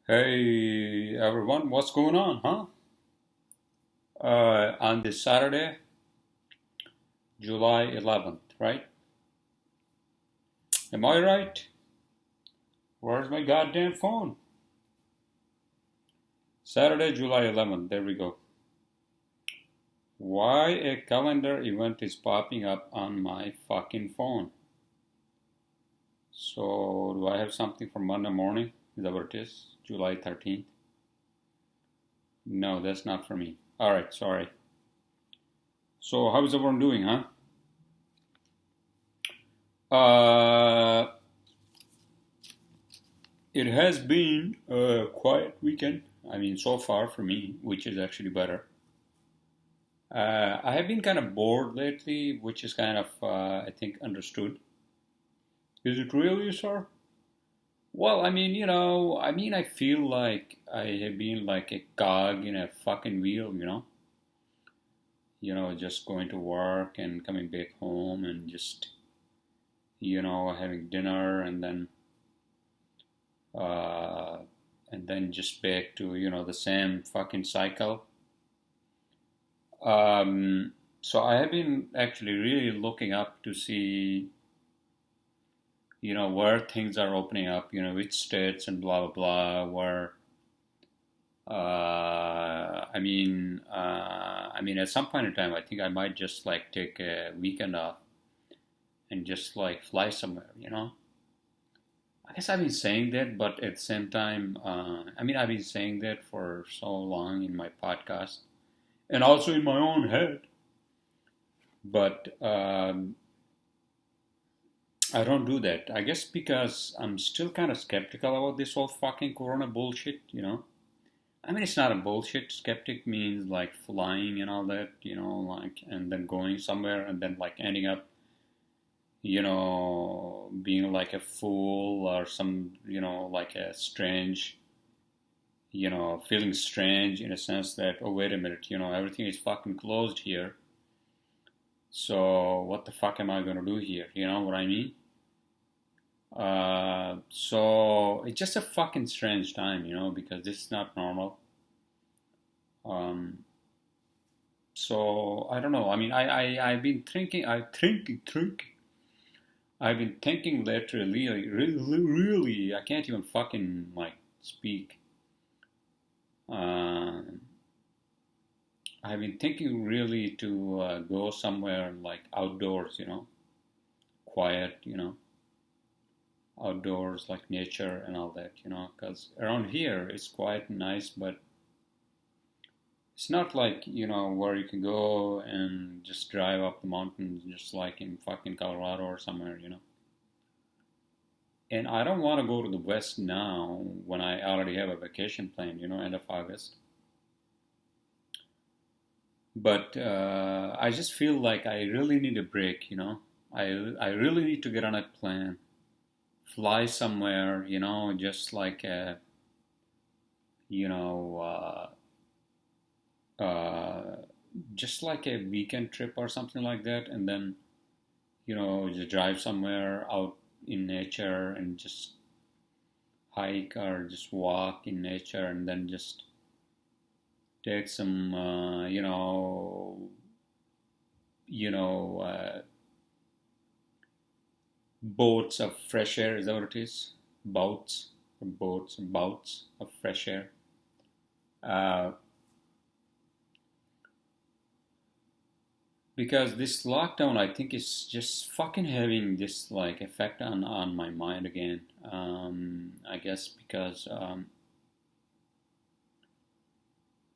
Hey everyone, what's going on, huh? On this Saturday, July 11th, right? Am I right? Where's my goddamn phone? Saturday, July 11th, there we go. Why a calendar event is popping up on my fucking phone? So, do I have something for Monday morning? Is that what it is? July 13th? No, that's not for me. Alright, sorry. So, how is everyone doing, huh? Uh, It has been a quiet weekend. I mean, so far for me, which is actually better. I have been kind of bored lately, which is kind of, I think, understood. Is it really, sir? Well, I feel like I have been like a cog in a fucking wheel. Just going to work and coming back home and just, having dinner uh, and then just back to, the same fucking cycle. So I have been actually really looking up to see, where things are opening up, which states and blah blah blah. Where at some point in time, I think I might just like take a weekend off and just like fly somewhere. I guess I've been saying that, but at the same time, I've been saying that for so long in my podcast and also in my own head. But I don't do that. I guess because I'm still kind of skeptical about this whole fucking corona bullshit. It's not a bullshit. Skeptic means like flying and all that, like, and then going somewhere and then like ending up, being like a fool or like a strange, feeling strange in a sense that, oh, wait a minute, everything is fucking closed here. So what the fuck am I going to do here? You know what I mean? So it's just a fucking strange time, because this is not normal. Um, so I don't know. I've been thinking, I've been thinking literally, really, I can't even fucking like speak. Uh, I've been thinking really to go somewhere like outdoors, quiet, outdoors like nature and all that, because around here it's quite nice, but it's not like, where you can go and just drive up the mountains just like in fucking Colorado or somewhere. And I don't want to go to the west now when I already have a vacation planned, end of August. But I just feel like I really need a break. I really need to get on a plane, fly somewhere, just like a, you know, uh, just like a weekend trip or something like that, and then just drive somewhere out in nature and just hike or just walk in nature, and then just take some boats of fresh air. Is that what it is? Bouts of fresh air. Uh, because this lockdown, I think, is just fucking having this like effect on my mind again. I guess because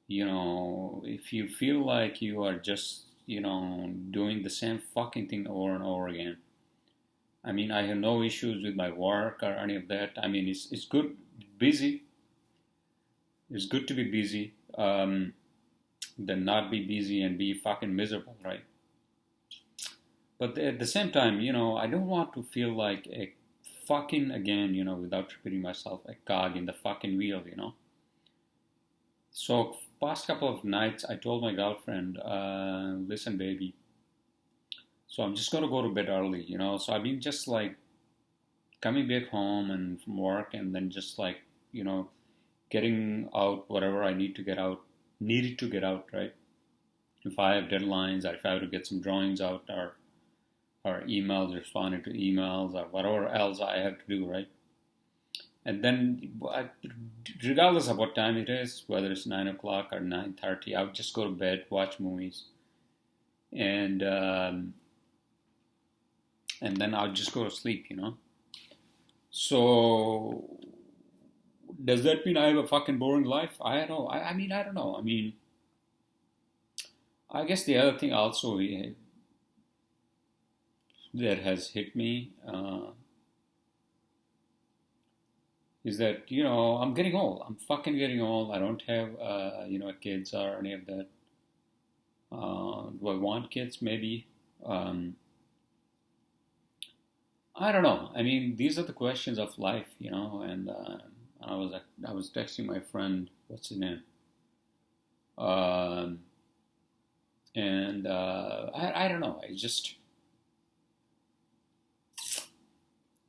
if you feel like you are just doing the same fucking thing over and over again. I have no issues with my work or any of that. It's good, busy. It's good to be busy, than not be busy and be fucking miserable, right? But at the same time, I don't want to feel like a fucking, again, without repeating myself, a cog in the fucking wheel. So past couple of nights, I told my girlfriend, listen, baby. So I'm just gonna go to bed early. So I've been just like coming back home and from work, and then just like, you know, getting out whatever I needed to get out, right? If I have deadlines, or if I have to get some drawings out, or emails, responding to emails, or whatever else I have to do, right? And then, regardless of what time it is, whether it's 9 o'clock or 9:30, I would just go to bed, watch movies, and and then I'll just go to sleep, So, does that mean I have a fucking boring life? I don't know. I mean, I don't know. I mean, I guess the other thing also that has hit me is that, I'm getting old. I'm fucking getting old. I don't have, kids or any of that. Do I want kids? Maybe. I don't know. I mean, these are the questions of life, and I was texting my friend, what's his name? Um, and I don't know. I just,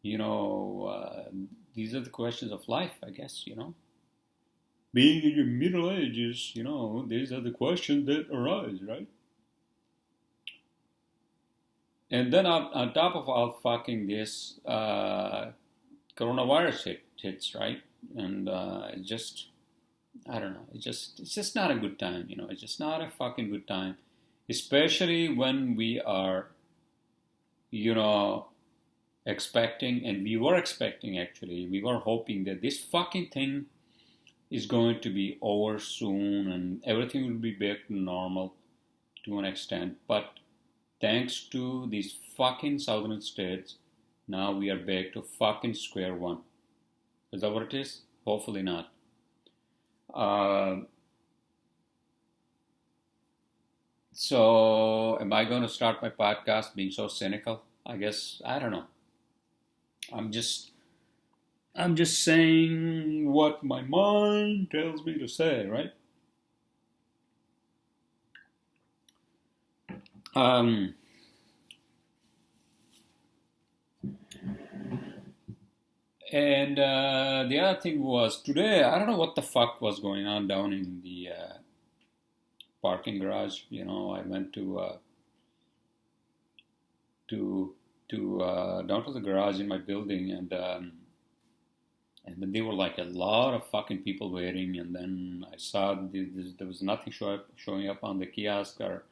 you know, uh, these are the questions of life, I guess, Being in your middle ages, these are the questions that arise, right? And then on top of all fucking this, coronavirus hits, right? And it just, I don't know. It's just not a good time, It's just not a fucking good time, especially when we are, you know, expecting, and we were expecting actually, we were hoping that this fucking thing is going to be over soon and everything will be back to normal to an extent. But thanks to these fucking southern states, now we are back to fucking square one. Is that what it is? Hopefully not. Uh, so, am I going to start my podcast being so cynical? I guess, I don't know. I'm just I'm just saying what my mind tells me to say, right? Um, and the other thing was today, I don't know what the fuck was going on down in the parking garage. I went to down to the garage in my building, and then there were like a lot of fucking people waiting, and then I saw there was nothing showing up on the kiosk, or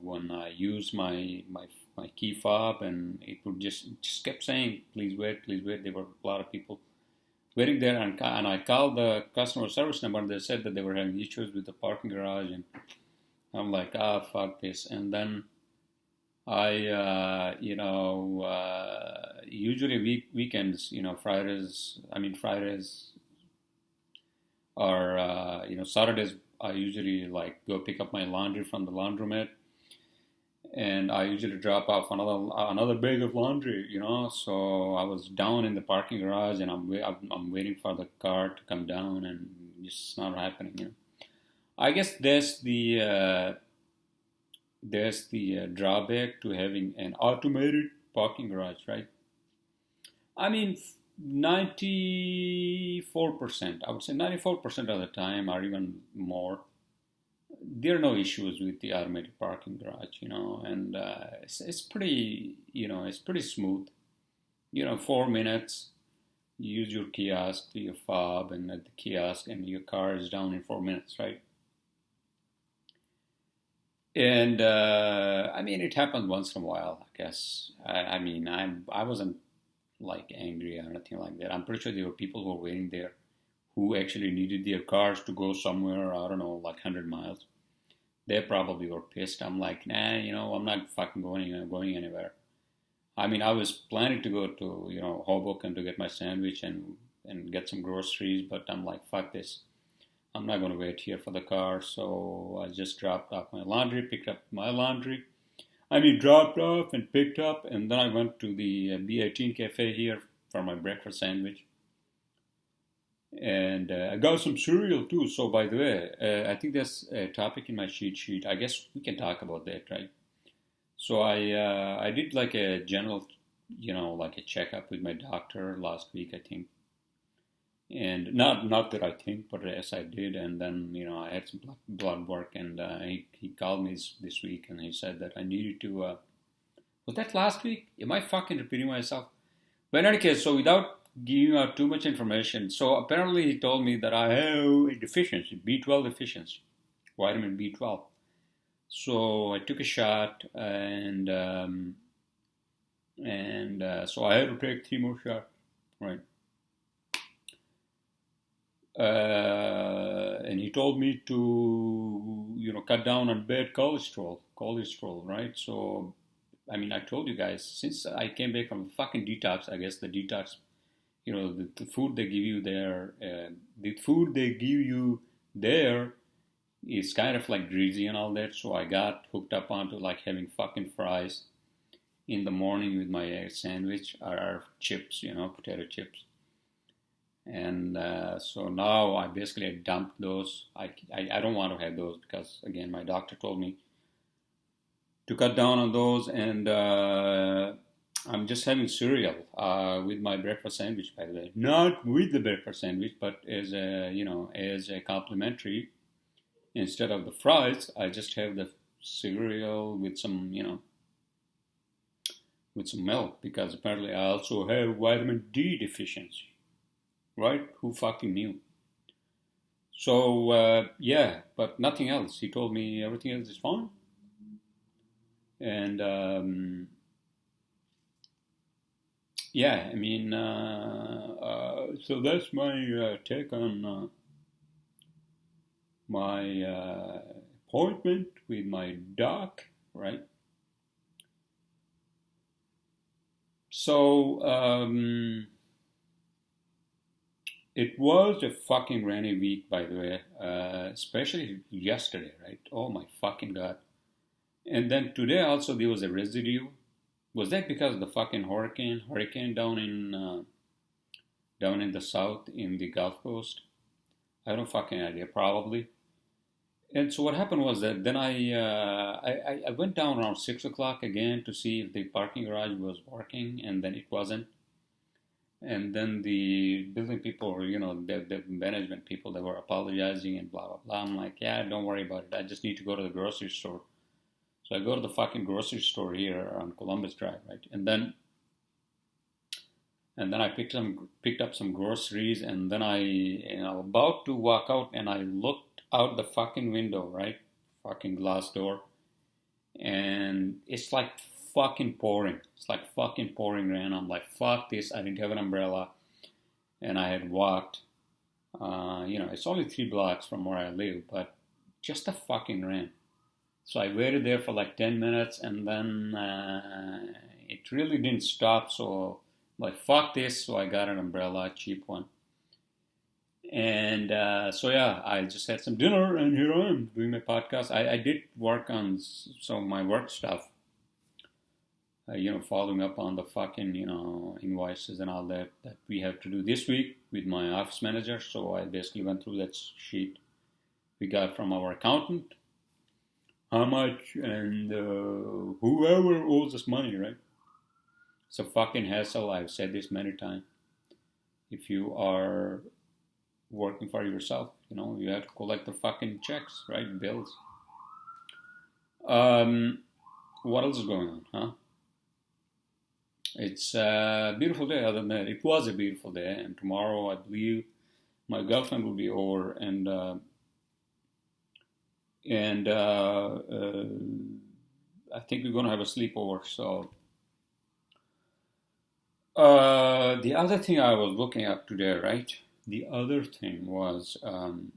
when I used my key fob, and it would just kept saying, please wait, please wait. There were a lot of people waiting there, and I called the customer service number, and they said that they were having issues with the parking garage, and I'm like, fuck this. And then I, usually weekends, Fridays or, Saturdays, I usually like go pick up my laundry from the laundromat, and I usually drop off another bag of laundry, So I was down in the parking garage, and I'm waiting for the car to come down, and it's not happening, I guess there's the drawback to having an automated parking garage, right? I mean, 94%, I would say 94% of the time, or even more, there are no issues with the automated parking garage, and it's pretty, it's pretty smooth. 4 minutes, you use your kiosk, your fob, and at the kiosk, and your car is down in 4 minutes, right? And it happened once in a while, I guess. I wasn't like angry or anything like that. I'm pretty sure there were people who were waiting there who actually needed their cars to go somewhere, I don't know, like 100 miles. They probably were pissed. I'm like, nah, I'm not fucking going anywhere. I was planning to go to, Hoboken to get my sandwich and get some groceries, but I'm like, fuck this. I'm not going to wait here for the car, so I just dropped off my laundry, picked up my laundry. Dropped off and picked up, and then I went to the B18 cafe here for my breakfast sandwich. And I got some cereal too. So, by the way, I think there's a topic in my cheat sheet. I guess we can talk about that, right? So I did like a general, like a checkup with my doctor last week, I think. And not that I think, but yes, I did. And then I had some blood work, and he called me this week, and he said that I needed to. Was that last week? Am I fucking repeating myself? But in any case, so without giving out too much information, so apparently he told me that I have a deficiency, B12 deficiency, vitamin B12. So I took a shot, and so I had to take 3 more shots, right? And he told me to, cut down on bad cholesterol, right? So, I mean, I told you guys, since I came back from fucking detox, I guess the detox, the food they give you there, is kind of like greasy and all that. So I got hooked up onto like having fucking fries in the morning with my egg sandwich or chips, potato chips. And so now I basically dumped those. I don't want to have those because, again, my doctor told me to cut down on those. And I'm just having cereal with my breakfast sandwich, by the way. Not with the breakfast sandwich, but as a complimentary. Instead of the fries, I just have the cereal with some, with some milk, because apparently I also have vitamin D deficiency. Right? Who fucking knew? So, yeah, but nothing else. He told me everything else is fine. And, yeah, I mean, so that's my take on my appointment with my doc, right? So, it was a fucking rainy week, by the way, especially yesterday, right? Oh my fucking god! And then today also there was a residue. Was that because of the fucking hurricane down in the south in the Gulf Coast? I don't fucking idea, probably. And so what happened was that then I went down around 6 o'clock again to see if the parking garage was working, and then it wasn't. And then the building people, the management people, they were apologizing and blah, blah, blah. I'm like, yeah, don't worry about it. I just need to go to the grocery store. So I go to the fucking grocery store here on Columbus Drive, right? And then I picked up some groceries, and then I about to walk out, and I looked out the fucking window, right? Fucking glass door. And it's like fucking pouring. It's like fucking pouring rain. I'm like, fuck this. I didn't have an umbrella, and I had walked. It's only 3 blocks from where I live, but just a fucking rain. So I waited there for like 10 minutes, and then it really didn't stop. So I'm like, fuck this. So I got an umbrella, a cheap one. And so yeah, I just had some dinner, and here I am doing my podcast. I did work on some of my work stuff, following up on the fucking, invoices and all that we have to do this week with my office manager. So I basically went through that sheet we got from our accountant, how much, and whoever owes us money, right? It's a fucking hassle. I've said this many times. If you are working for yourself, you have to collect the fucking checks, right? Bills. What else is going on, huh? It's a beautiful day. Other than that, it was a beautiful day, and tomorrow I believe my girlfriend will be over, and I think we're gonna have a sleepover. So the other thing I was looking up today, right? The other thing was, and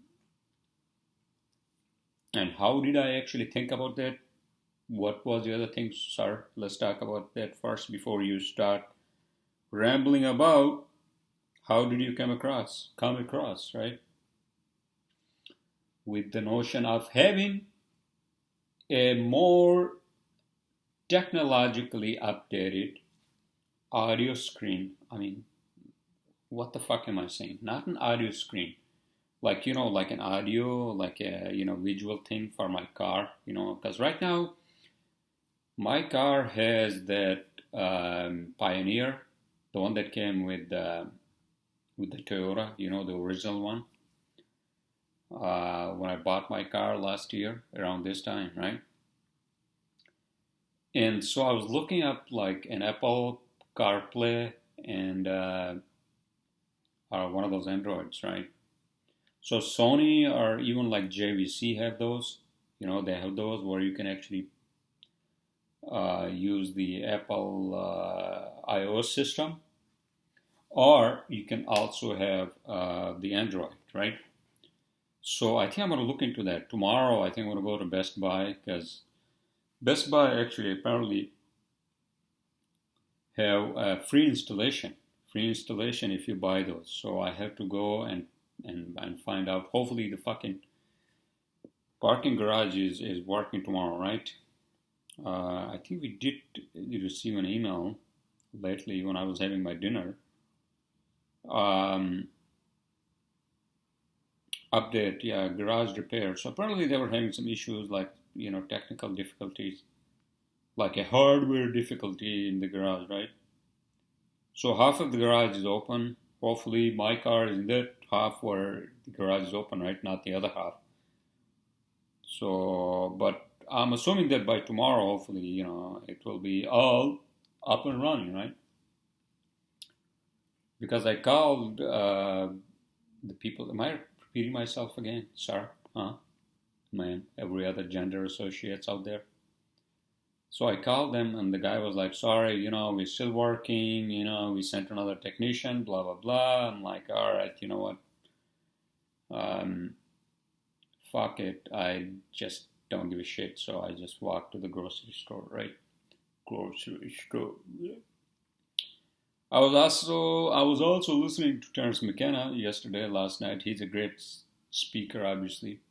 how did I actually think about that? What was the other thing, sir? Let's talk about that first before you start rambling about how did you come across, right? With the notion of having a more technologically updated audio screen. I mean, what the fuck am I saying? Not an audio screen. Like, like an audio, like a, visual thing for my car, because right now, my car has that Pioneer, the one that came with with the Toyota, the original one. When I bought my car last year around this time, right? And so I was looking up like an Apple CarPlay and one of those Androids, right? So Sony or even like JVC have those. They have those where you can actually use the Apple iOS system, or you can also have the Android, right? So I think I'm going to look into that tomorrow. I think I'm going to go to Best Buy because Best Buy actually apparently have free installation. Free installation if you buy those. So I have to go and find out. Hopefully the fucking parking garage is working tomorrow, right? I think we did receive an email lately when I was having my dinner. Update, yeah, garage repair. So apparently they were having some issues like, technical difficulties, like a hardware difficulty in the garage, right? So half of the garage is open. Hopefully my car is in that half where the garage is open, right? Not the other half. So, but I'm assuming that by tomorrow, hopefully, it will be all up and running, right? Because I called the people. Am I repeating myself again? Sir? Huh? Man, every other gender associates out there. So I called them and the guy was like, sorry, we're still working, we sent another technician, blah, blah, blah. I'm like, all right, you know what? Fuck it. I just don't give a shit. So I just walked to the grocery store, right? Grocery store. Yeah. I was also listening to Terence McKenna last night. He's a great speaker, obviously.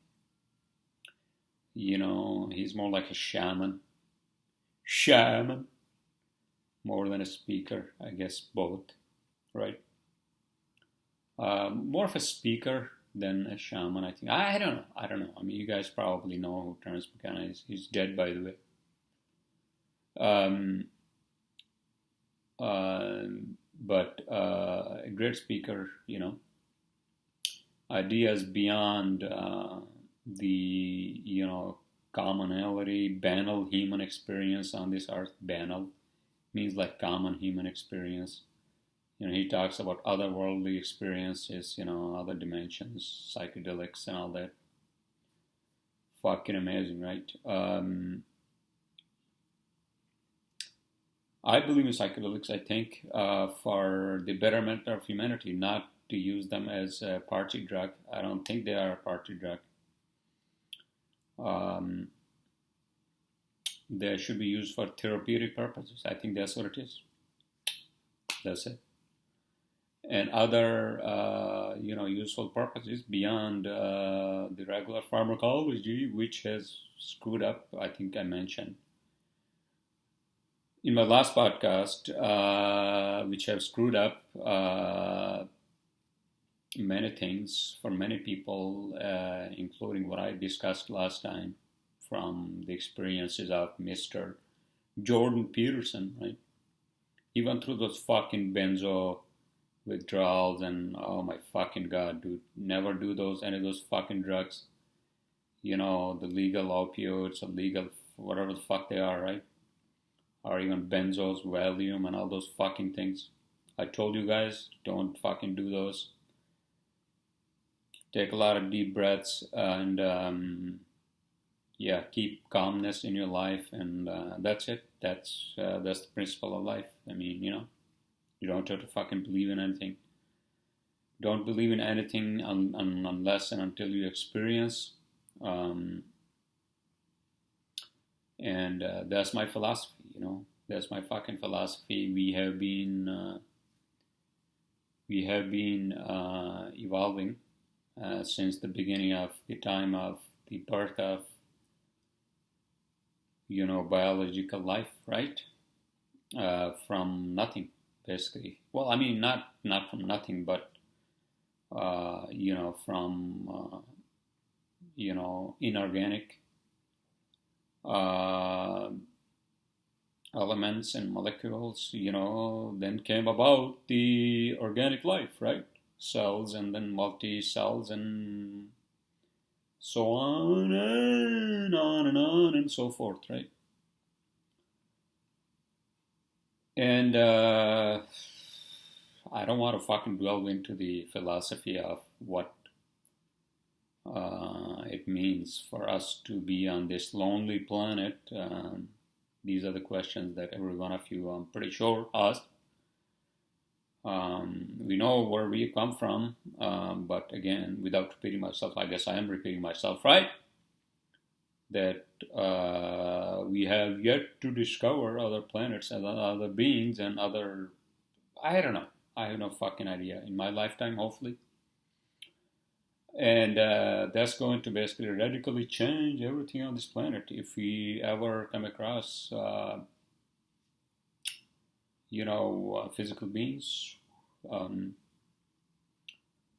He's more like a shaman, more than a speaker, I guess both, right? More of a speaker than a shaman, I think. I don't know. I mean, you guys probably know who Terence McKenna is. He's dead, by the way. But a great speaker, ideas beyond the commonality, banal human experience on this earth. Banal means like common human experience. He talks about otherworldly experiences, other dimensions, psychedelics and all that. Fucking amazing, right? I believe in psychedelics, I think, for the betterment of humanity, not to use them as a party drug. I don't think they are a party drug. They should be used for therapeutic purposes. I think that's what it is. That's it. And other, useful purposes beyond the regular pharmacology, which has screwed up, I think I mentioned in my last podcast, which have screwed up many things for many people, including what I discussed last time from the experiences of Mr. Jordan Peterson, right? He went through those fucking benzo withdrawals and oh my fucking god, dude, never do any of those fucking drugs. The legal opioids or legal whatever the fuck they are, right? Or even benzos, Valium, and all those fucking things. I told you guys, don't fucking do those. Take a lot of deep breaths and keep calmness in your life, and that's it. That's the principle of life. I mean, you don't have to fucking believe in anything. Don't believe in anything unless and until you experience. And that's my philosophy, That's my fucking philosophy. We have been evolving since the beginning of the time of the birth of, biological life, right? From nothing, basically. Well, I mean, not from nothing, but from inorganic elements and molecules, then came about the organic life, right? cells and then multi-cells and so on and on and on and so forth, right? And I don't want to fucking delve into the philosophy of what it means for us to be on this lonely planet. These are the questions that every one of you, I'm pretty sure, asked. We know where we come from, but again, without repeating myself, I guess I am repeating myself, right? That we have yet to discover other planets and other beings and other, I don't know. I have no fucking idea. In my lifetime, hopefully. And that's going to basically radically change everything on this planet if we ever come across, physical beings.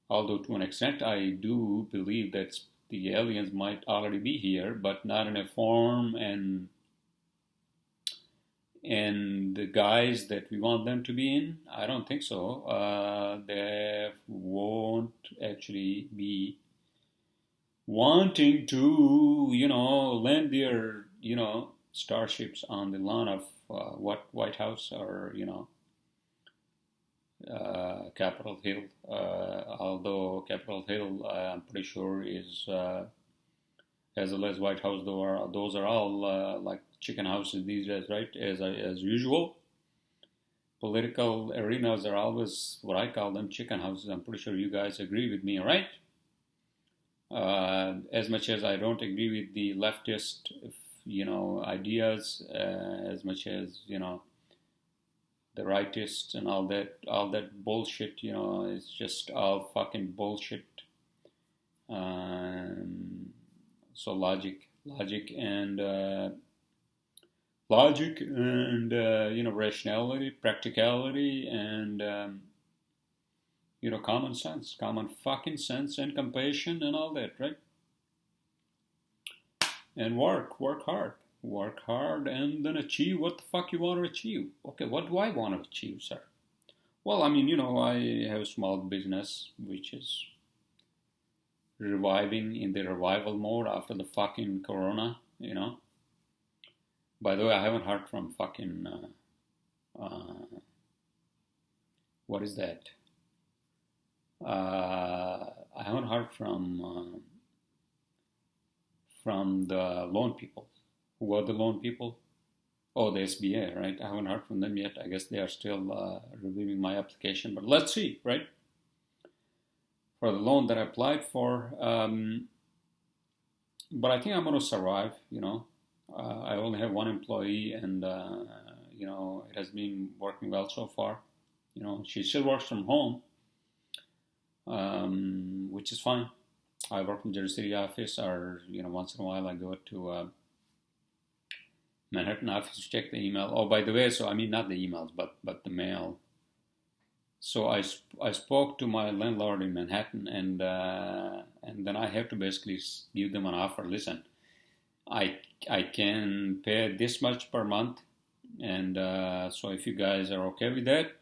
Although to an extent, I do believe that the aliens might already be here, but not in a form and the guise that we want them to be in. I don't think so. They won't actually be wanting to, land their, starships on the lawn of what White House or, Capitol Hill. Although Capitol Hill, I'm pretty sure is, as well as White House, those are all like chicken houses these days, right? As usual. Political arenas are always what I call them chicken houses. I'm pretty sure you guys agree with me, right? As much as I don't agree with the leftist, ideas, as much as, the rightists and all that bullshit, it's just all fucking bullshit. So logic and rationality, practicality, and common fucking sense and compassion and all that, right? And work hard, and then achieve what the fuck you want to achieve. Okay, what do I want to achieve, sir? Well, I have a small business which is reviving in the revival mode after the fucking corona, By the way, I haven't heard from fucking, what is that? I haven't heard from the loan people. Who are the loan people? Oh, the SBA, right? I haven't heard from them yet. I guess they are still reviewing my application, but let's see, right? For the loan that I applied for, but I think I'm going to survive, I only have one employee, and, it has been working well so far. She still works from home, which is fine. I work from Jersey City office, or, once in a while I go to Manhattan office to check the email. Oh, by the way, so not the emails, but the mail. So I spoke to my landlord in Manhattan, and then I have to basically give them an offer. Listen, I can pay this much per month, and so if you guys are okay with that,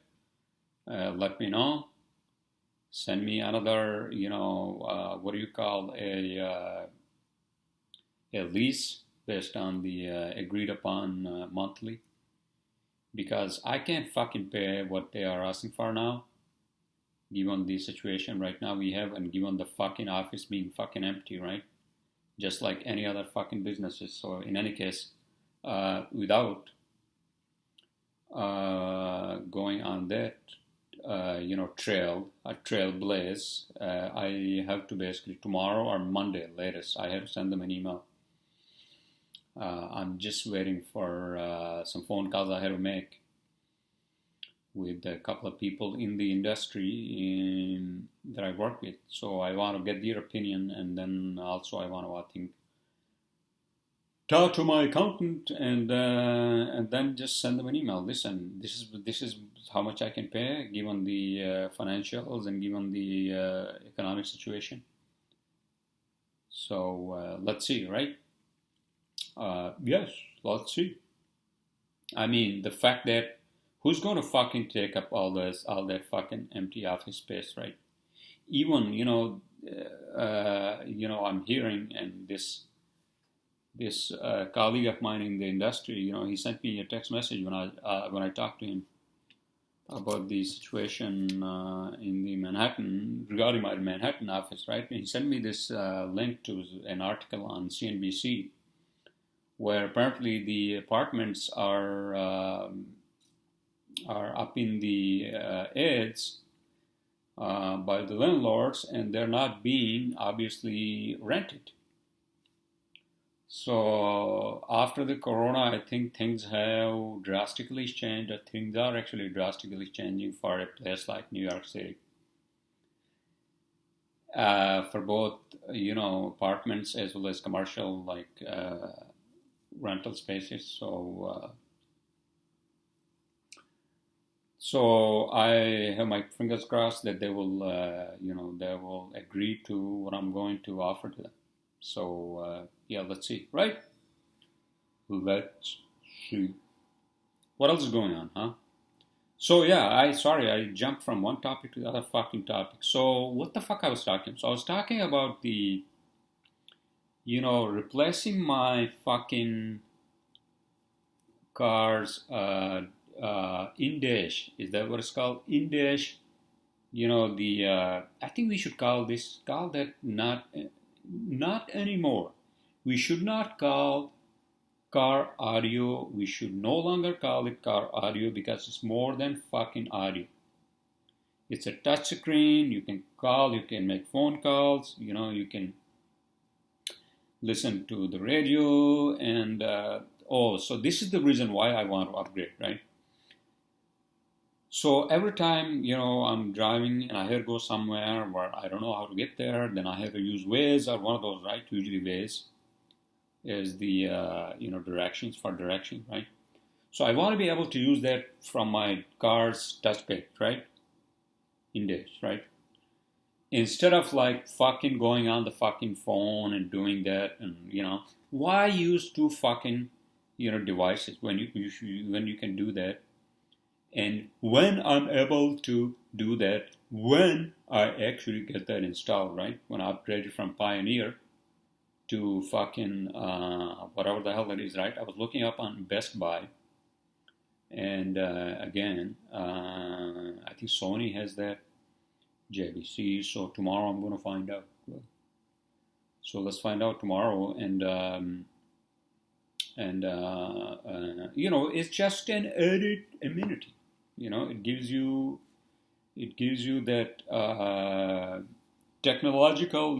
let me know. Send me another, what do you call a lease based on the agreed upon monthly. Because I can't fucking pay what they are asking for now, given the situation right now we have, and given the fucking office being fucking empty, right? Just like any other fucking businesses. So in any case, without going on that, trailblaze, I have to basically tomorrow or Monday latest, I have to send them an email. I'm just waiting for some phone calls I had to make with a couple of people in the industry that I work with. So I want to get their opinion, and then also I want to, talk to my accountant, and then just send them an email. Listen, this is how much I can pay given the financials and given the economic situation. So let's see, right? Yes, let's see. The fact that who's going to fucking take up all that fucking empty office space, right? even I'm hearing, and this colleague of mine in the industry, he sent me a text message when I talked to him about the situation in the Manhattan, regarding my Manhattan office, right? And he sent me this link to an article on CNBC where apparently the apartments are up in the ads by the landlords, and they're not being obviously rented. So after the corona, I think things have drastically changed. Things are actually drastically changing for a place like New York City. For both, apartments as well as commercial, like rental spaces. So I have my fingers crossed that they will agree to what I'm going to offer to them. So yeah, let's see, right? Let's see. What else is going on, huh? So yeah, I jumped from one topic to the other fucking topic. So what the fuck I was talking? So I was talking about the, replacing my fucking car's in-dash. Is that what it's called? In-dash. I think we should call that not anymore. We should not call car audio. We should no longer call it car audio because it's more than fucking audio. It's a touch screen. You can call, you can make phone calls, you can listen to the radio, and so this is the reason why I want to upgrade, right? So every time, I'm driving and I have to go somewhere where I don't know how to get there, then I have to use Waze or one of those, right? Usually Waze is the, directions, right? So I want to be able to use that from my car's touchpad, right? In-dash, right? Instead of like fucking going on the fucking phone and doing that, and why use two fucking devices when you can do that? And when I'm able to do that, when I actually get that installed, right? When I upgraded from Pioneer to fucking whatever the hell that is, right? I was looking up on Best Buy, and again, I think Sony has that, JVC. So tomorrow I'm going to find out. So let's find out tomorrow, and it's just an added amenity. It gives you that technological,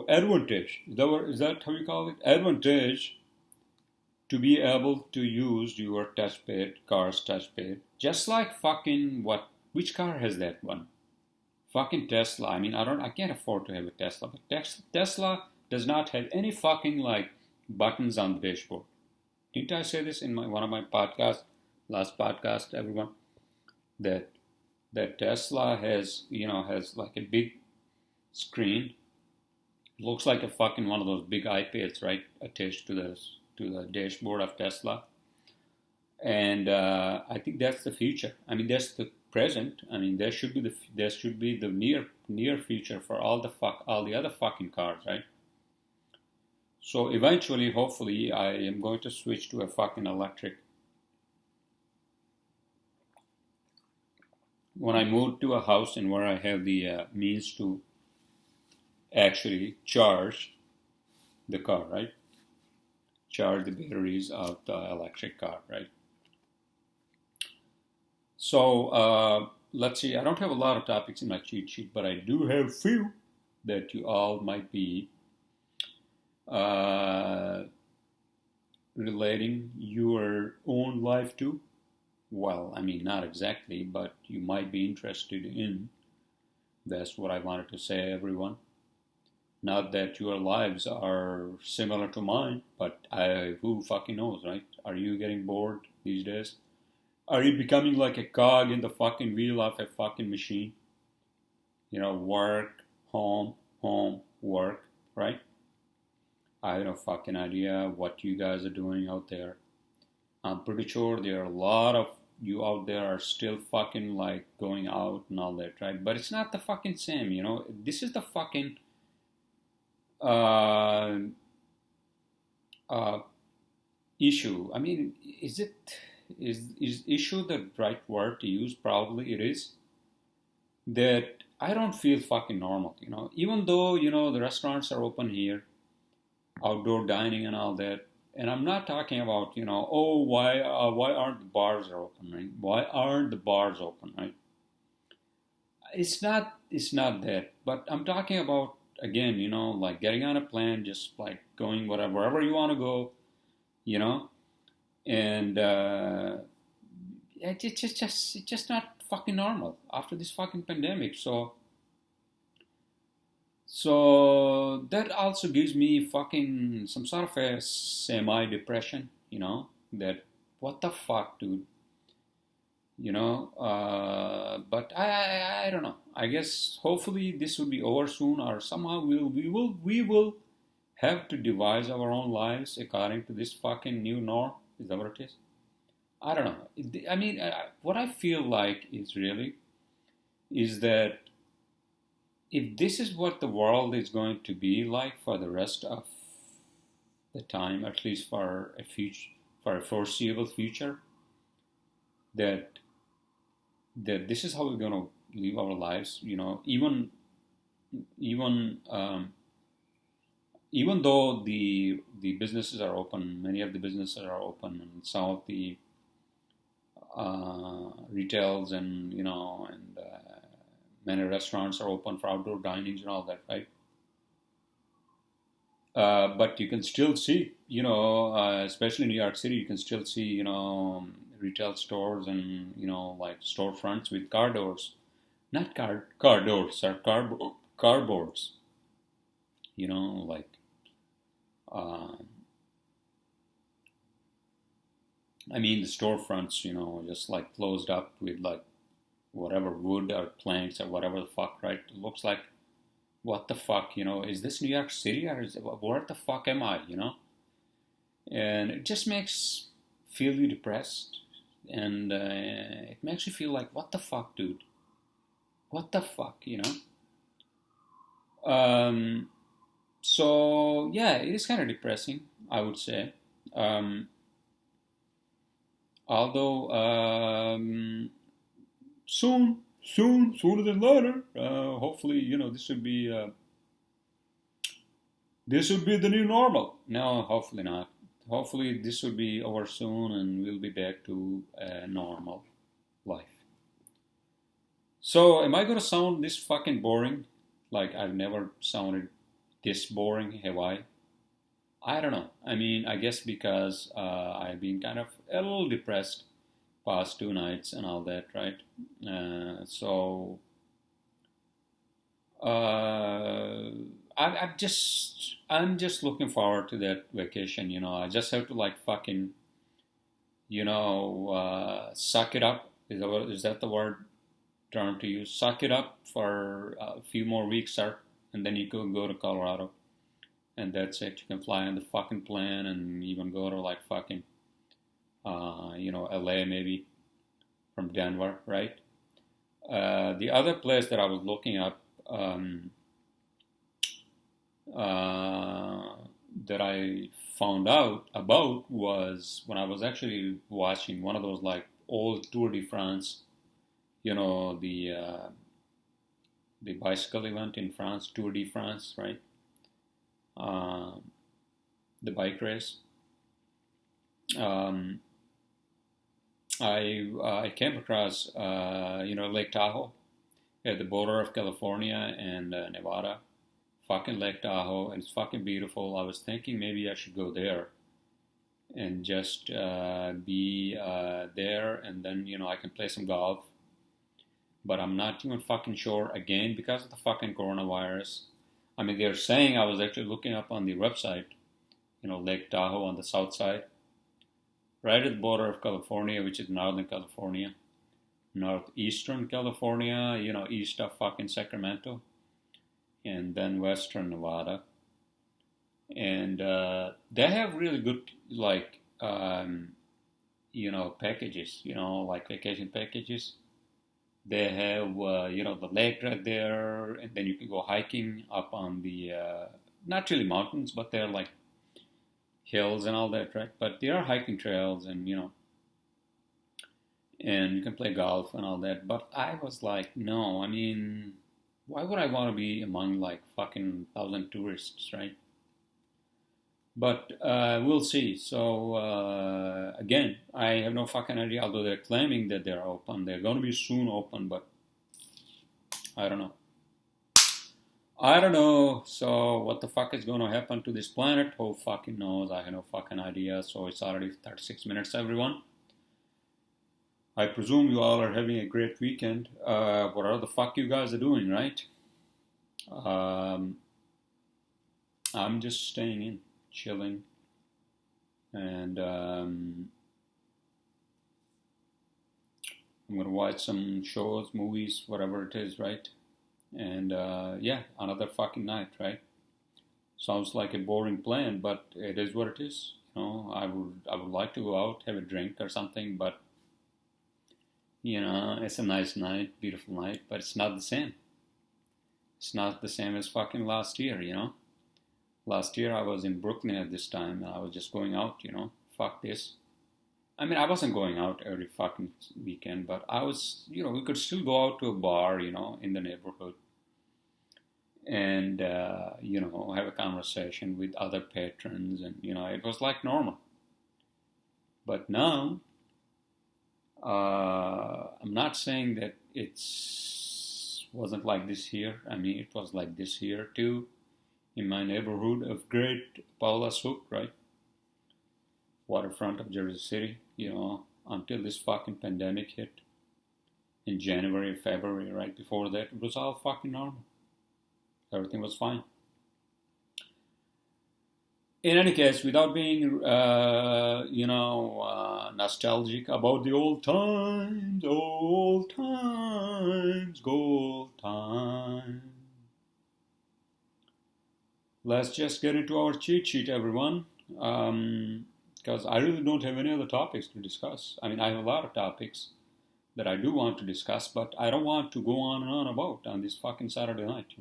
advantage. Is that how you call it? Advantage to be able to use your car's touchpad, just like fucking which car has that one? Fucking Tesla. I mean, I can't afford to have a Tesla, but Tesla does not have any fucking like buttons on the dashboard. Didn't I say this in one of my podcasts, last podcast, everyone? That Tesla has like a big screen. Looks like a fucking one of those big iPads, right? Attached to the dashboard of Tesla. And I think that's the future. I mean, that's the present. I mean, there should be the near future for all the other fucking cars, right? So eventually, hopefully, I am going to switch to a fucking electric. When I move to a house and where I have the means to actually charge the car, right? Charge the batteries of the electric car, right? So let's see. I don't have a lot of topics in my cheat sheet, but I do have a few that you all might be relating your own life to. Well, I mean, not exactly, but you might be interested in. That's what I wanted to say, everyone. Not that your lives are similar to mine, but who fucking knows, right? Are you getting bored these days? Are you becoming like a cog in the fucking wheel of a fucking machine? Work, home, work, right? I have no fucking idea what you guys are doing out there. I'm pretty sure there are a lot of you out there are still fucking like going out and all that, right? But it's not the fucking same, you know. This is the fucking uh, uh, issue. I mean, is issue the right word to use? Probably it is. That I don't feel fucking normal, you know. Even though, you know, the restaurants are open here, outdoor dining and all that. And I'm not talking about, you know, oh, why aren't the bars are open, right? Why aren't the bars open, right? It's not that. But I'm talking about, again, you know, like getting on a plane, just like going wherever you want to go, you know, and it's just not fucking normal after this fucking pandemic. So that also gives me fucking some sort of a semi depression, you know, that what the fuck, dude, you know. But I don't know. I guess hopefully this will be over soon, or somehow we will have to devise our own lives according to this fucking new norm. Is that what it is? I don't know. I mean, what I feel like is that if this is what the world is going to be like for the rest of the time, at least for a foreseeable future, that this is how we're going to live our lives. You know, even even though the businesses are open, many of the businesses are open, and some of the retails and many restaurants are open for outdoor dinings and all that, right? But you can still see, especially in New York City, you can still see, retail stores and, like storefronts with car doors. Not car doors, are cardboards. Like, uh, I mean, the storefronts, just like closed up with like whatever wood or planks or whatever the fuck, right? It looks like, what the fuck, is this New York City or where the fuck am I, And it just makes feel you depressed, and it makes you feel like, what the fuck, dude? What the fuck? So yeah, it is kind of depressing, I would say. Although sooner than later, hopefully, this would be the new normal. No, hopefully not. Hopefully this will be over soon and we'll be back to a normal life. So, am I gonna sound this fucking boring? Like I've never sounded this boring, have I? I don't know. I mean, I guess because I've been kind of a little depressed past 2 nights and all that, right? So I'm just looking forward to that vacation. I just have to like fucking suck it up. Is that the word term to use? Suck it up for a few more weeks, sir, and then you can go to Colorado, and that's it. You can fly on the fucking plane and even go to like fucking LA maybe from Denver, right? The other place that I was looking up that I found out about was when I was actually watching one of those like old Tour de France, the bicycle event in France, Tour de France, right? The bike race. I came across Lake Tahoe at the border of California and Nevada. Fucking Lake Tahoe, and it's fucking beautiful. I was thinking maybe I should go there and just be there, and then I can play some golf. But I'm not even fucking sure, again, because of the fucking coronavirus. I mean, they're saying, I was actually looking up on the website, Lake Tahoe on the south side, right at the border of California, which is Northern California, Northeastern California, east of fucking Sacramento, and then Western Nevada. And they have really good, like, packages, like vacation packages. They have, the lake right there, and then you can go hiking up on the, not really mountains, but they're like hills and all that, right? But there are hiking trails, and you can play golf and all that. But I was like, no, I mean, why would I want to be among like fucking thousand tourists, right? But we'll see. So again, I have no fucking idea. Although they're claiming that they're open, they're going to be soon open, but I don't know. I don't know. So what the fuck is going to happen to this planet? Who fucking knows? I have no fucking idea. So it's already 36 minutes, everyone. I presume you all are having a great weekend. Whatever the fuck you guys are doing, right? Um, I'm just staying in, chilling, and I'm gonna watch some shows, movies, whatever it is, right? And yeah, another fucking night, right? Sounds like a boring plan, but it is what it is. I would like to go out, have a drink or something, but it's a nice night, beautiful night, but it's not the same. It's not the same as fucking last year. Last year I was in Brooklyn at this time and I was just going out. Fuck this. I mean, I wasn't going out every fucking weekend, but I was, we could still go out to a bar, in the neighborhood and, have a conversation with other patrons and, it was like normal. But now, I'm not saying that it's wasn't like this here. I mean, it was like this here too, in my neighborhood of Great Paula Souk, right? Waterfront of Jersey City, until this fucking pandemic hit in January, February, right before that, it was all fucking normal. Everything was fine. In any case, without being, nostalgic about the old times, gold times. Let's just get into our cheat sheet, everyone. Because I really don't have any other topics to discuss. I mean, I have a lot of topics that I do want to discuss, but I don't want to go on and on about on this fucking Saturday night,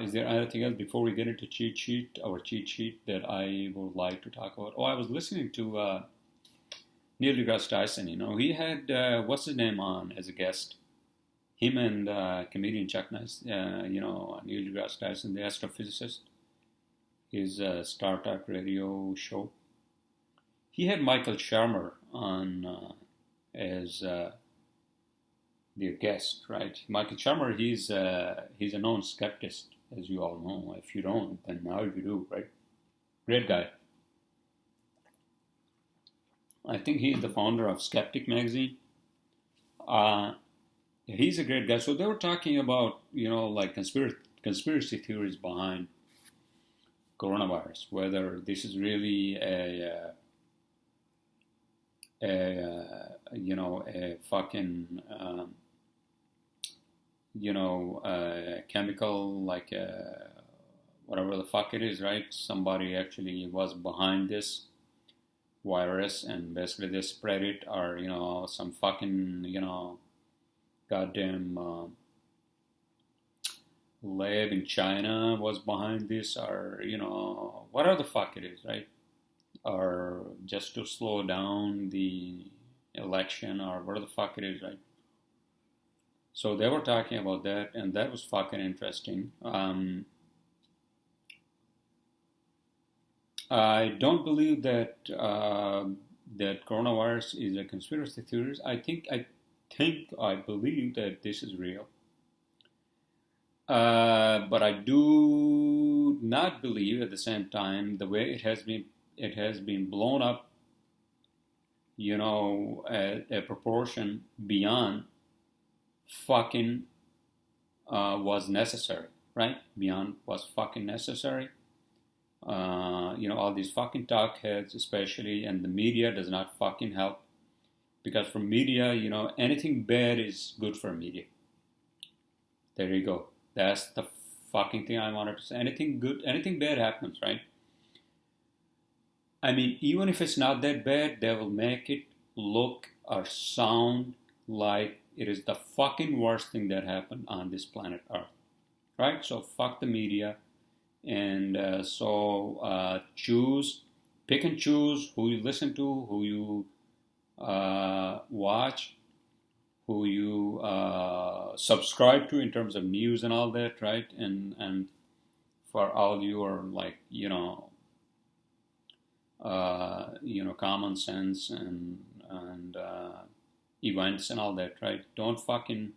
Is there anything else before we get into our cheat sheet that I would like to talk about? Oh, I was listening to Neil deGrasse Tyson. He had what's his name on as a guest. Him and comedian Chuck Nice. Neil deGrasse Tyson, the astrophysicist. His Star Trek radio show. He had Michael Shermer on as their guest, right? Michael Shermer, he's a known skeptic, as you all know. If you don't, then now you do, right? Great guy. I think he's the founder of Skeptic magazine. He's a great guy. So they were talking about, like conspiracy theories behind coronavirus, whether this is really a fucking chemical, like whatever the fuck it is, right? Somebody actually was behind this virus and basically they spread it, or some fucking goddamn lab in China was behind this, or whatever the fuck it is, right? Or just to slow down the election, or whatever the fuck it is, right? So they were talking about that, and that was fucking interesting. I don't believe that that coronavirus is a conspiracy theory. I believe that this is real. But I do not believe at the same time the way it has been blown up, a proportion beyond fucking was necessary, right? Beyond was fucking necessary. All these fucking talk heads, especially, and the media does not fucking help. Because for media, anything bad is good for media. There you go. That's the fucking thing I wanted to say. Anything good, anything bad happens, right? I mean, even if it's not that bad, they will make it look or sound like it is the fucking worst thing that happened on this planet Earth, right? So fuck the media, and pick and choose who you listen to, who you watch, who you subscribe to in terms of news and all that, right? And for all your like common sense and events and all that, right? Don't fucking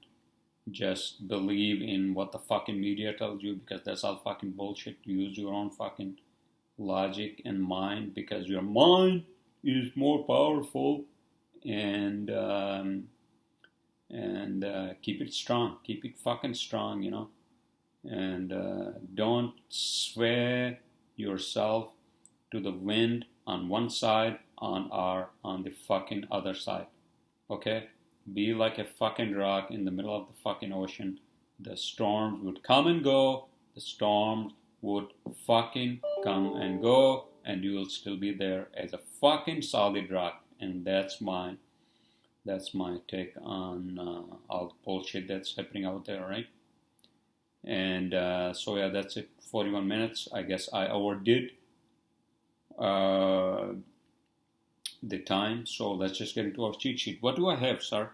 just believe in what the fucking media tells you, because that's all fucking bullshit. Use your own fucking logic and mind, because your mind is more powerful, and keep it strong. Keep it fucking strong, and don't sway yourself to the wind on one side, on the fucking other side. Okay? Be like a fucking rock in the middle of the fucking ocean. The storms would come and go. The storms would fucking come and go, and you will still be there as a fucking solid rock. And that's my take on all the bullshit that's happening out there, right? And so yeah, that's it. 41 minutes. I guess I overdid the time. So let's just get into our cheat sheet. What do I have, sir?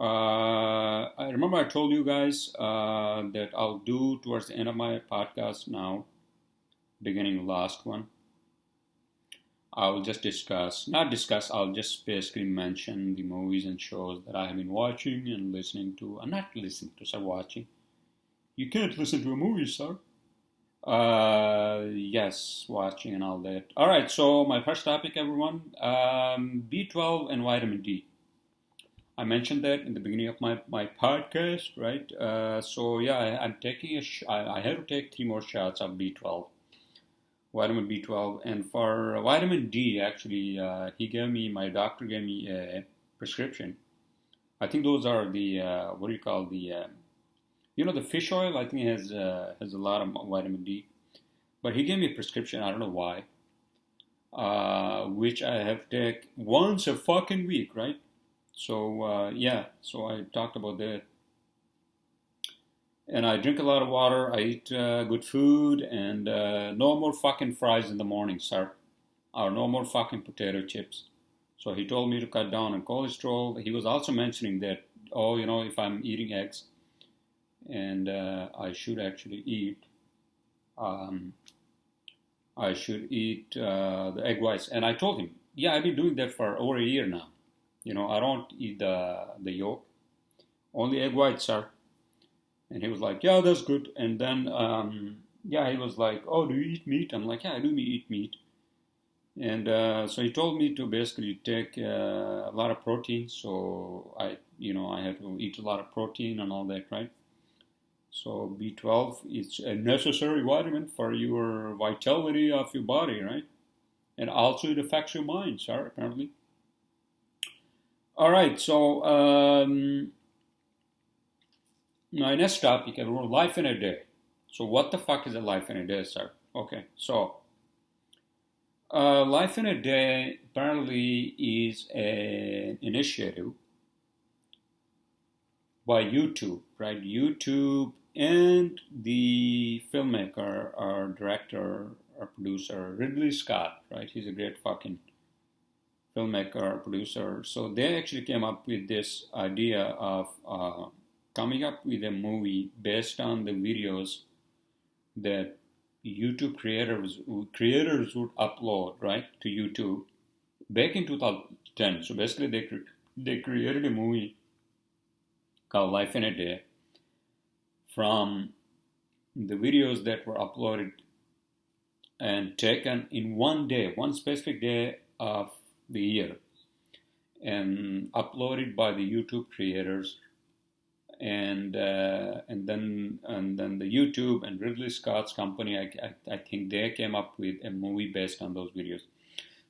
I remember I told you guys that I'll do towards the end of my podcast now, beginning last one. I'll just I'll just basically mention the movies and shows that I have been watching and listening to. I'm not listening to, sir, watching. You can't listen to a movie, sir. Yes, watching and all that. All right, so my first topic, everyone, B12 and vitamin D. I mentioned that in the beginning of my podcast, right? So yeah, I'm taking I had to take 3 more shots of B12, vitamin B12, and for vitamin D, actually, my doctor gave me a prescription. I think those are the what do you call the the fish oil. I think it has a lot of vitamin D, but he gave me a prescription. I don't know why, which I have to take once a fucking week, right? So yeah, so I talked about that. And I drink a lot of water, I eat good food, and no more fucking fries in the morning, sir. Or no more fucking potato chips. So he told me to cut down on cholesterol. He was also mentioning that, if I'm eating eggs, and I should actually eat, the egg whites. And I told him, yeah, I've been doing that for over a year now. I don't eat the yolk, only egg whites, sir. And he was like, yeah, that's good. And then, he was like, oh, do you eat meat? I'm like, yeah, I do eat meat. And so he told me to basically take a lot of protein. So I have to eat a lot of protein and all that, right? So B12 is a necessary vitamin for your vitality of your body, right? And also it affects your mind, sir, apparently. All right, so my next topic, everyone, life in a day. So what the fuck is a life in a day, sir? Okay, so life in a day apparently is an initiative by YouTube, right? YouTube and the filmmaker or director or producer, Ridley Scott, right? He's a great fucking filmmaker or producer. So they actually came up with this idea of coming up with a movie based on the videos that YouTube creators would upload, right, to YouTube back in 2010. So basically they created a movie called Life in a Day from the videos that were uploaded and taken in one specific day of the year, and uploaded by the YouTube creators, and then the YouTube and Ridley Scott's company, I think they came up with a movie based on those videos.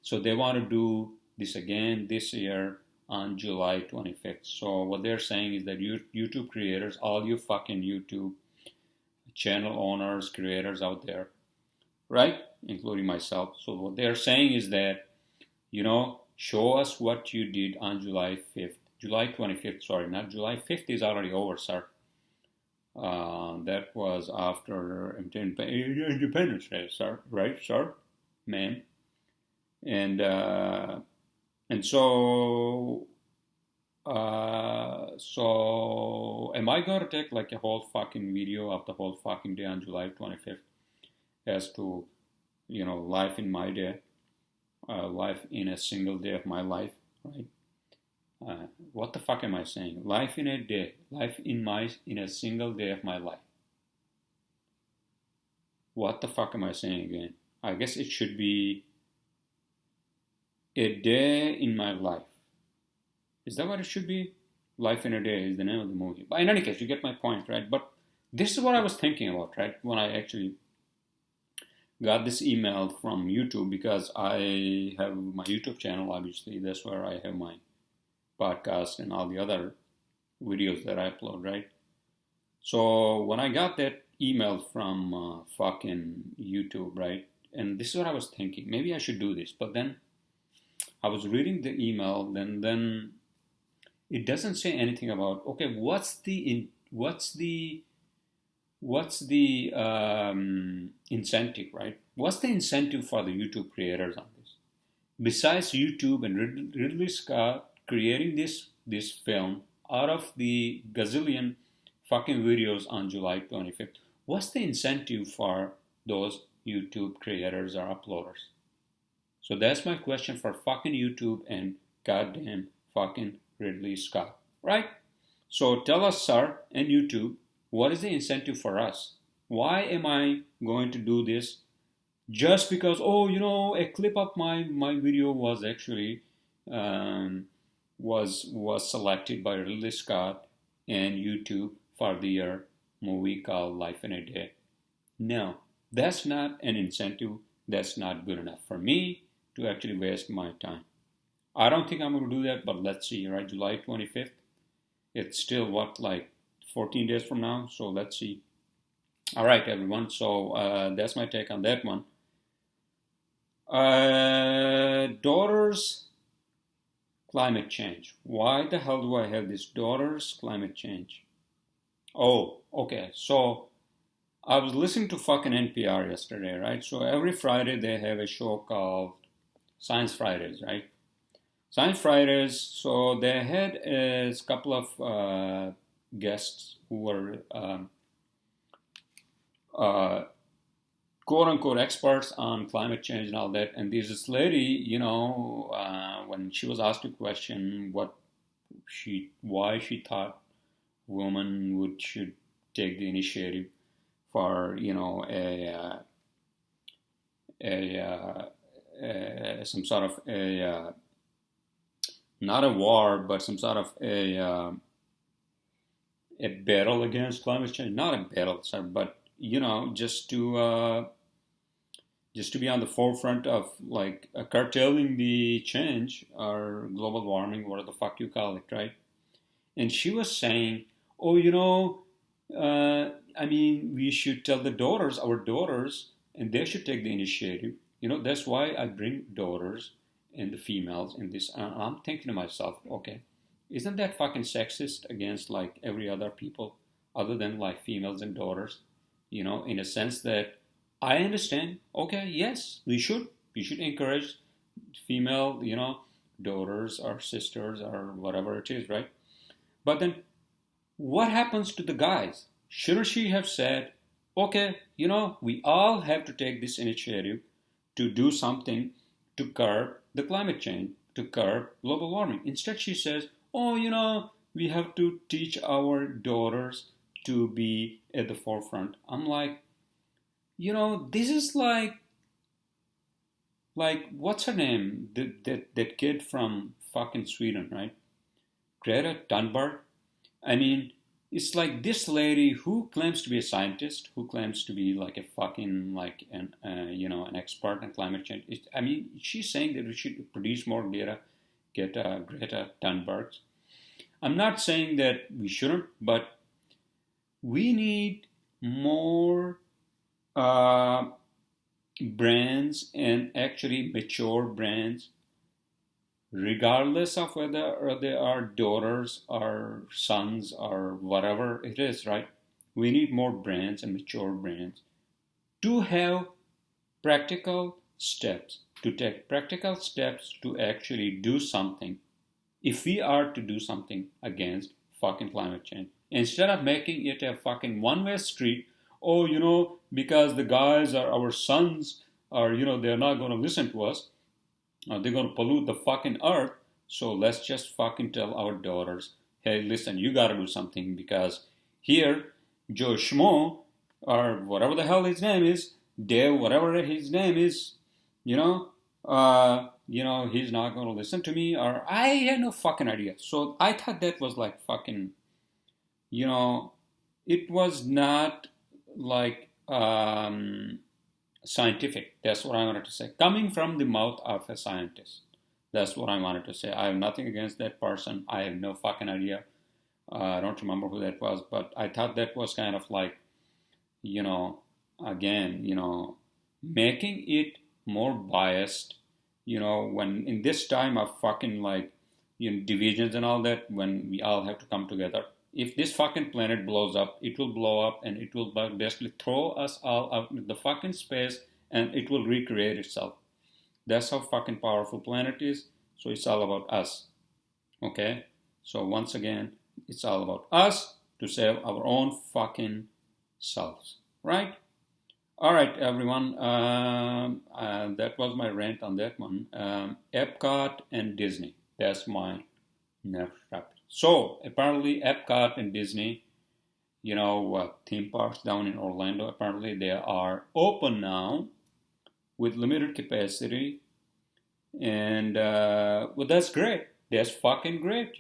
So they want to do this again this year on July 25th. So what they're saying is that YouTube creators, all you fucking YouTube channel owners, creators out there, right? including myself. So what they're saying is that, show us what you did on July 5th. July 25th, sorry, not July 5th is already over, sir. That was after Independence Day, sir, right, sir, ma'am? And so am I going to take like a whole fucking video of the whole fucking day on July 25th as to, life in my day, life in a single day of my life, right? What the fuck am I saying? Life in a day, life in a single day of my life. What the fuck am I saying again? I guess it should be a day in my life. Is that what it should be? Life in a Day is the name of the movie. But in any case, you get my point, right? But this is what I was thinking about, right? When I actually got this email from YouTube, because I have my YouTube channel, obviously. That's where I have my podcast and all the other videos that I upload, right? So when I got that email from fucking YouTube, right? And this is what I was thinking. Maybe I should do this. But then I was reading the email, then it doesn't say anything about, okay, what's the incentive, right? What's the incentive for the YouTube creators on this? Besides YouTube and Ridley Scott creating this film out of the gazillion fucking videos on July 25th, what's the incentive for those YouTube creators or uploaders? So that's my question for fucking YouTube and goddamn fucking Ridley Scott, right? So tell us, sir, and YouTube, what is the incentive for us? Why am I going to do this just because, a clip of my video was actually was selected by Ridley Scott and YouTube for their movie called Life in a Day? No, that's not an incentive. That's not good enough for me to actually waste my time. I don't think I'm going to do that, but let's see, right? July 25th. It's still, 14 days from now? So let's see. All right, everyone. So that's my take on that one. Daughters, climate change. Why the hell do I have this daughters, climate change? Oh, okay. So I was listening to fucking NPR yesterday, right? So every Friday they have a show called Science Fridays, right? Science Fridays, so they had a couple of guests who were quote-unquote experts on climate change and all that. And there's this lady, when she was asked a question, why she thought women should take the initiative for, some sort of not a war, but some sort of a battle against climate change. Not a battle, sir, but just to be on the forefront of curtailing the change or global warming, whatever the fuck you call it, right? And she was saying, we should tell our daughters, and they should take the initiative. That's why I bring daughters and the females in this. And I'm thinking to myself, okay, isn't that fucking sexist against every other people other than females and daughters? In a sense that I understand, okay, yes, we should encourage female, daughters or sisters or whatever it is, right? But then what happens to the guys? Shouldn't she have said, okay, we all have to take this initiative to do something to curb the climate change, to curb global warming? Instead, she says, we have to teach our daughters to be at the forefront. I'm like, this is like what's her name? That kid from fucking Sweden, right? Greta Thunberg. I mean, it's like this lady who claims to be a scientist, who claims to be a fucking an expert in climate change. She's saying that we should produce more Greta Thunbergs. I'm not saying that we shouldn't, but we need more brands, and actually mature brands, regardless of whether they are daughters or sons or whatever it is, right? We need more brands and mature brands to have practical steps, to take practical steps to actually do something if we are to do something against fucking climate change. Instead of making it a fucking one-way street, oh, because the guys are our sons, or, they're not going to listen to us, they're going to pollute the fucking earth, so let's just fucking tell our daughters, hey, listen, you got to do something because here, Joe Schmo, or whatever the hell his name is, Dave, whatever his name is, he's not going to listen to me, or I had no fucking idea. So I thought that was like fucking, it was not like scientific. That's what I wanted to say. Coming from the mouth of a scientist. That's what I wanted to say. I have nothing against that person. I have no fucking idea. I don't remember who that was, but I thought that was kind of like, again, making it more biased, when in this time of fucking like, divisions and all that, when we all have to come together. If this fucking planet blows up, it will blow up and it will basically throw us all out into the fucking space and it will recreate itself. That's how fucking powerful planet is. So it's all about us. Okay? So once again, it's all about us to save our own fucking selves. Right? All right, everyone. That was my rant on that one. Epcot and Disney. That's my next chapter. So apparently Epcot and Disney, theme parks down in Orlando, apparently they are open now with limited capacity. And well, that's great. That's fucking great,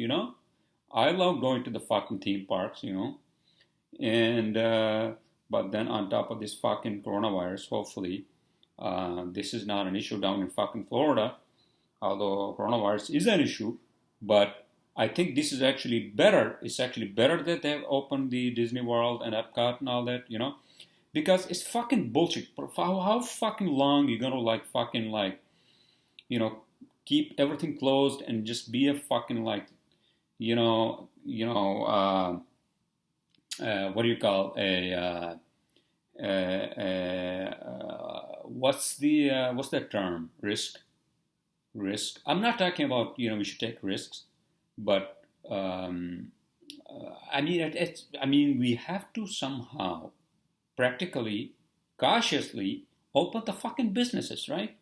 I love going to the fucking theme parks, And but then on top of this fucking coronavirus, hopefully, this is not an issue down in fucking Florida, although coronavirus is an issue, but I think this is actually better. It's actually better that they've opened the Disney World and Epcot and all that, because it's fucking bullshit. How fucking long you gonna keep everything closed and just be a fucking what do you call what's that term? Risk. I'm not talking about we should take risks. But I mean, we have to somehow, practically, cautiously open the fucking businesses, right?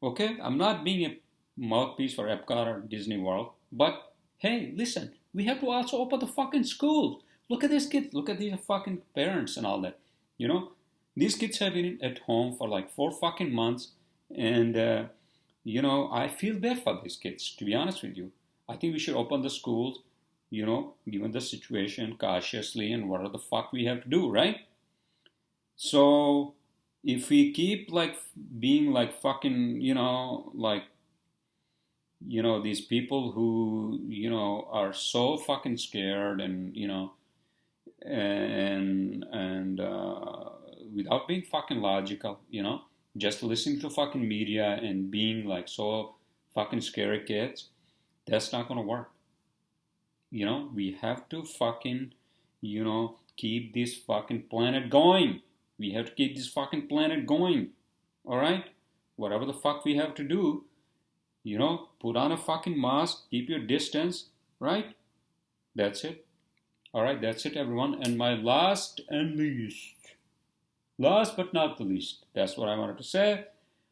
Okay, I'm not being a mouthpiece for Epcot or Disney World, but hey, listen, we have to also open the fucking schools. Look at these kids. Look at these fucking parents and all that. These kids have been at home for like 4 fucking months, and I feel bad for these kids, to be honest with you. I think we should open the schools, given the situation, cautiously, and whatever the fuck we have to do, right? So, if we keep being fucking, these people who, are so fucking scared and, and without being fucking logical, just listening to fucking media and being so fucking scary kids. That's not going to work. We have to fucking, keep this fucking planet going. We have to keep this fucking planet going. All right? Whatever the fuck we have to do, put on a fucking mask, keep your distance, right? That's it. All right, that's it, everyone. And my last but not the least, that's what I wanted to say.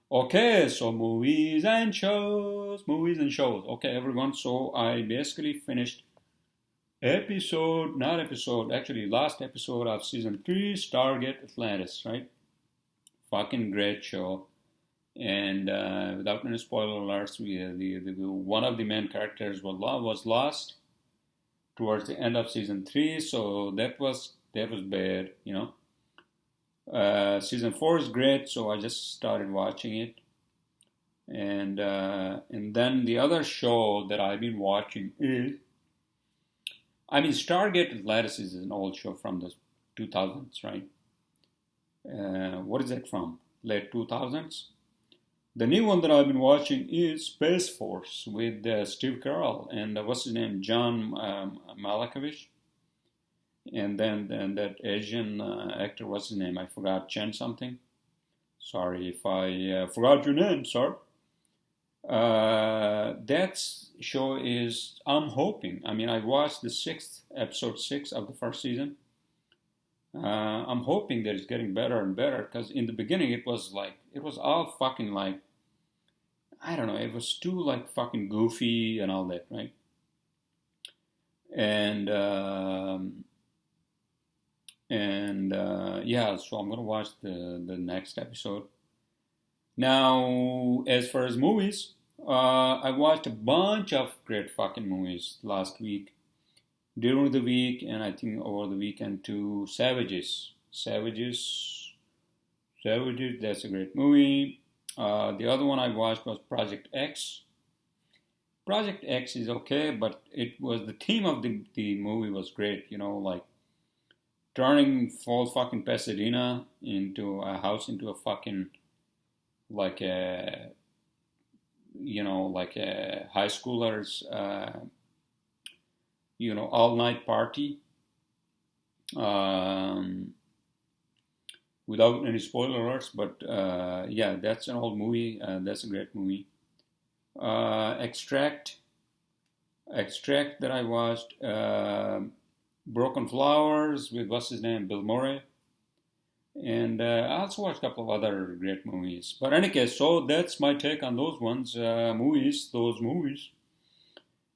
Okay, so movies and shows. Okay, everyone, so I basically finished last episode of season 3, Stargate Atlantis, right? Fucking great show. And without any spoiler alerts, one of the main characters was lost towards the end of season 3, so that was bad, Season 4 is great, so I just started watching it. And then the other show that I've been watching is, Stargate Atlantis is an old show from the 2000s, right? What is that from? late 2000s. The new one that I've been watching is Space Force with Steve Carell and what's his name, John Malkovich, and then that Asian actor, what's his name? I forgot, Chen something. Sorry if I forgot your name, sir. That show is, I'm hoping. I mean, I watched the episode 6 of the first season. I'm hoping that it's getting better and better because in the beginning it was all fucking like, I don't know, it was too like fucking goofy and all that, right? And yeah, so I'm gonna watch the next episode. Now, as far as movies, I watched a bunch of great fucking movies last week, during the week, and I think over the weekend too. Savages, that's a great movie. The other one I watched was Project X. Project X is okay, but it was the theme of the movie was great. You know, like turning full fucking Pasadena into a house into a fucking like a like a high schoolers all night party. Without any spoiler alerts, but yeah, that's an old movie. That's a great movie. Extract that I watched. Broken Flowers with what's his name, Bill Murray. And I also watched a couple of other great movies. But in any case, so that's my take on those ones, those movies.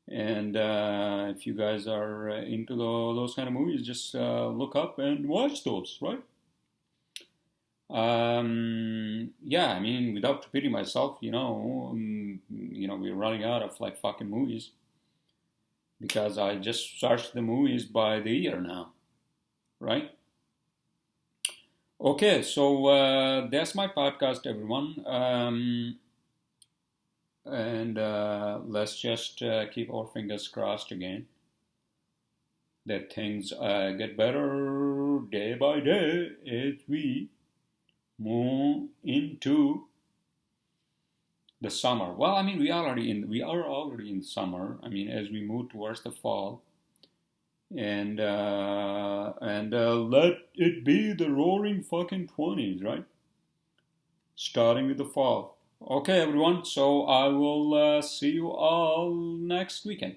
And if you guys are into those kind of movies, just look up and watch those, right? Yeah, I mean, without repeating myself, we're running out of like fucking movies because I just searched the movies by the year now, right? Okay, so that's my podcast, everyone. And let's just keep our fingers crossed again that things get better day by day as we move into the summer. Well, I mean, we are already in summer. I mean, as we move towards the fall. And let it be the roaring fucking 20s, right? Starting with the fall. Okay, everyone. So I will see you all next weekend.